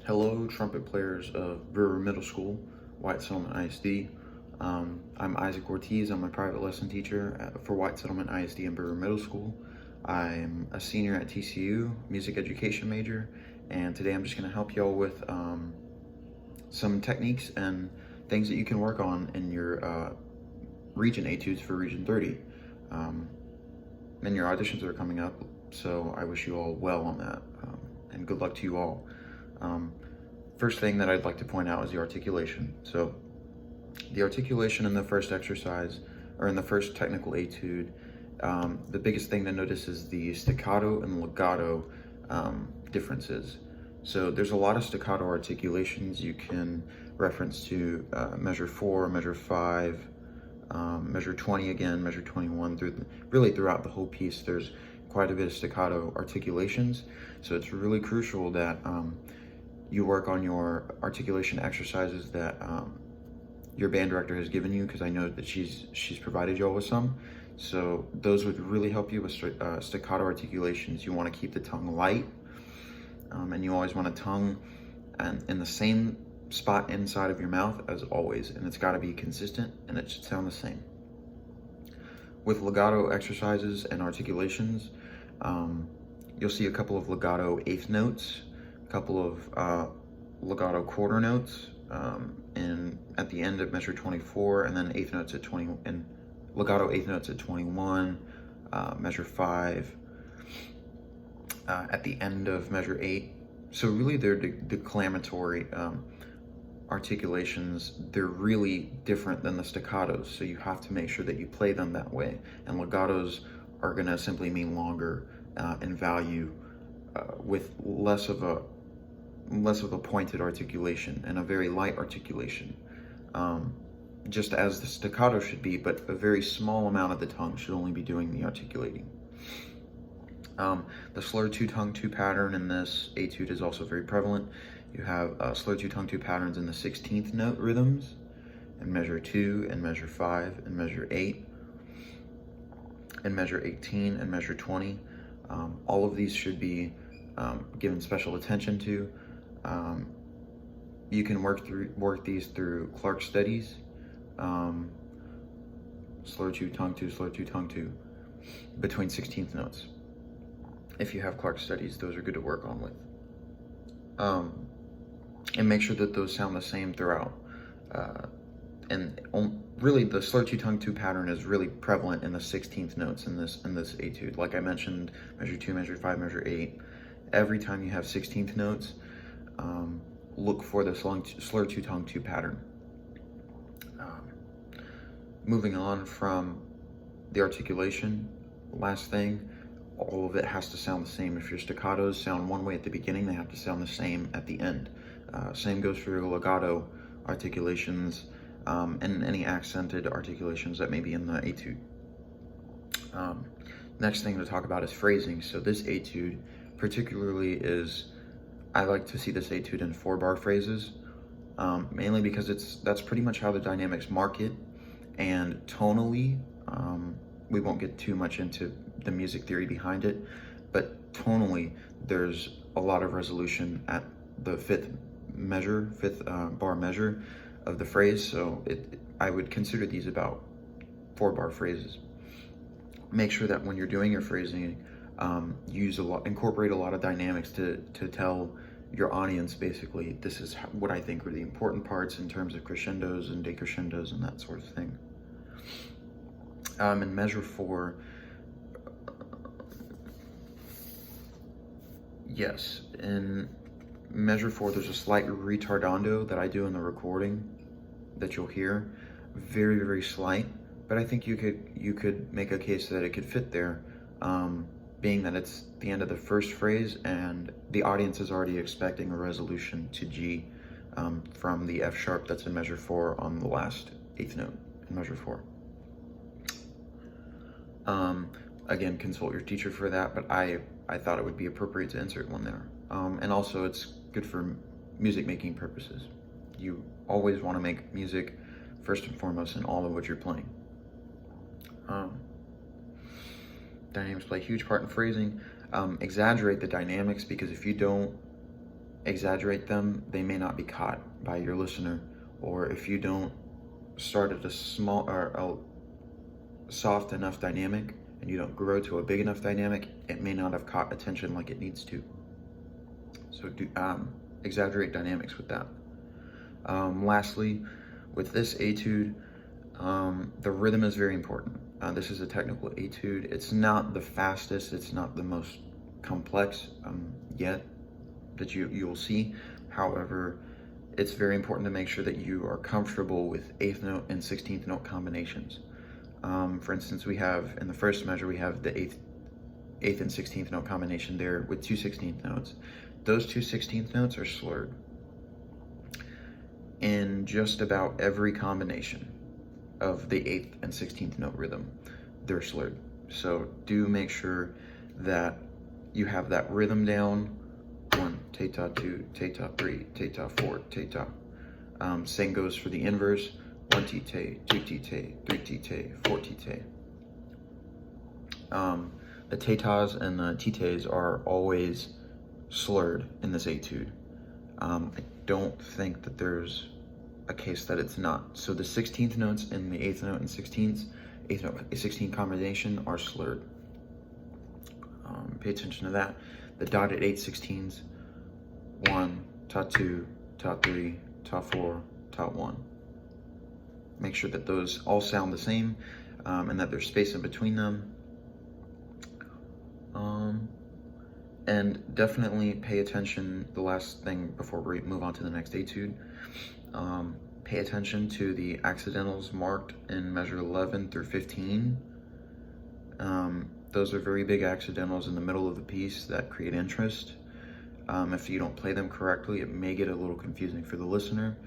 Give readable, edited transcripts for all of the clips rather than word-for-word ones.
Hello, trumpet players of Brewer Middle School, White Settlement ISD. I'm Isaac Ortiz. I'm a private lesson teacher for White Settlement ISD and Brewer Middle School. I'm a senior at TCU, music education major, and today I'm just going to help y'all with some techniques and things that you can work on in your region etudes for Region 30. And your auditions are coming up, so I wish you all well on that, and good luck to you all. First thing that I'd like to point out is the articulation. So the articulation in the first exercise, or in the first technical etude, the biggest thing to notice is the staccato and legato differences. So there's a lot of staccato articulations you can reference to measure 4, measure 5, measure 20 again, measure 21, really throughout the whole piece. There's quite a bit of staccato articulations. So it's really crucial that you work on your articulation exercises that your band director has given you, because I know that she's provided y'all with some. So those would really help you with staccato articulations. You want to keep the tongue light, and you always want a tongue in the same spot inside of your mouth as always, and it's got to be consistent and it should sound the same. With legato exercises and articulations, you'll see a couple of legato eighth notes, a couple of legato quarter notes, and at the end of measure 24, and then eighth notes at 20, and legato eighth notes at 21, measure 5, at the end of measure 8. So really they're declamatory articulations. They're really different than the staccatos, so you have to make sure that you play them that way. And legatos are going to simply mean longer in value, with less of a pointed articulation and a very light articulation, just as the staccato should be, but a very small amount of the tongue should only be doing the articulating. The slur 2-tongue-2 pattern in this etude is also very prevalent. You have slur 2-tongue-2 patterns in the 16th note rhythms, in measure 2, and measure 5, and measure 8, and measure 18, and measure 20. All of these should be given special attention to. You can work these through Clark studies, slur 2-tongue-2, slur 2-tongue-2, between 16th notes. If you have Clark studies, those are good to work on with. And make sure that those sound the same throughout. Really, the slur 2-tongue-2 pattern is really prevalent in the 16th notes in this etude. Like I mentioned, measure 2, measure 5, measure 8. Every time you have 16th notes, look for the slur 2-tongue-2 pattern. Moving on from the articulation, last thing, all of it has to sound the same. If your staccatos sound one way at the beginning, they have to sound the same at the end. Same goes for your legato articulations, and any accented articulations that may be in the etude. Next thing to talk about is phrasing. So this etude particularly I like to see this etude in 4-bar phrases, mainly because that's pretty much how the dynamics mark it. And tonally, we won't get too much into the music theory behind it, but tonally, there's a lot of resolution at the fifth bar measure of the phrase. So I would consider these about 4-bar phrases. Make sure that when you're doing your phrasing, incorporate a lot of dynamics to tell your audience, basically, this is what I think are the important parts in terms of crescendos and decrescendos and that sort of thing. In measure 4, yes, in measure 4, there's a slight retardando that I do in the recording that you'll hear, very, very slight, but I think you could make a case that it could fit there, being that it's the end of the first phrase and the audience is already expecting a resolution to G from the F sharp that's in measure 4 on the last 8th note in measure 4. Again, consult your teacher for that, but I thought it would be appropriate to insert one there. And also it's good for music making purposes. You always want to make music first and foremost in all of what you're playing. Dynamics play a huge part in phrasing. Exaggerate the dynamics, because if you don't exaggerate them, they may not be caught by your listener. Or if you don't start at a small or a soft enough dynamic and you don't grow to a big enough dynamic, it may not have caught attention like it needs to. So do exaggerate dynamics with that. Lastly, with this etude, the rhythm is very important. This is a technical etude. It's not the fastest, it's not the most complex yet that you'll see. However, it's very important to make sure that you are comfortable with 8th note and 16th note combinations. For instance, we have, in the first measure, we have the 8th and 16th note combination there with 2 16th notes. Those 2 16th notes are slurred. In just about every combination of the 8th and 16th note rhythm, they're slurred. So do make sure that you have that rhythm down. 1, teta, 2, teta, 3, teta, 4, teta. Same goes for the inverse. 1 tite, 2 tite, 3 tite, 4 tite. The tetas and the tites are always slurred in this etude. I don't think that there's a case that it's not. So the 16th notes in the 8th note and 8th note 16 combination are slurred. Pay attention to that. The dotted 8/16s, 1, ta 2, ta 3, ta 4, ta 1. Make sure that those all sound the same and that there's space in between them. And definitely pay attention, the last thing before we move on to the next etude, pay attention to the accidentals marked in measure 11 through 15. Those are very big accidentals in the middle of the piece that create interest. If you don't play them correctly, it may get a little confusing for the listener.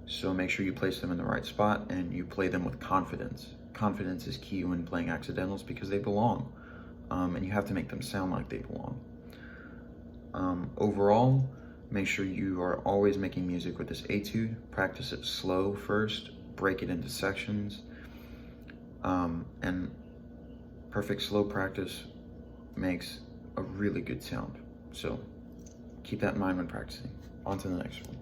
So make sure you place them in the right spot and you play them with confidence. Confidence is key when playing accidentals because they belong. And you have to make them sound like they belong. Overall, make sure you are always making music with this etude. Practice it slow first, break it into sections, and perfect slow practice makes a really good sound. So keep that in mind when practicing. On to the next one.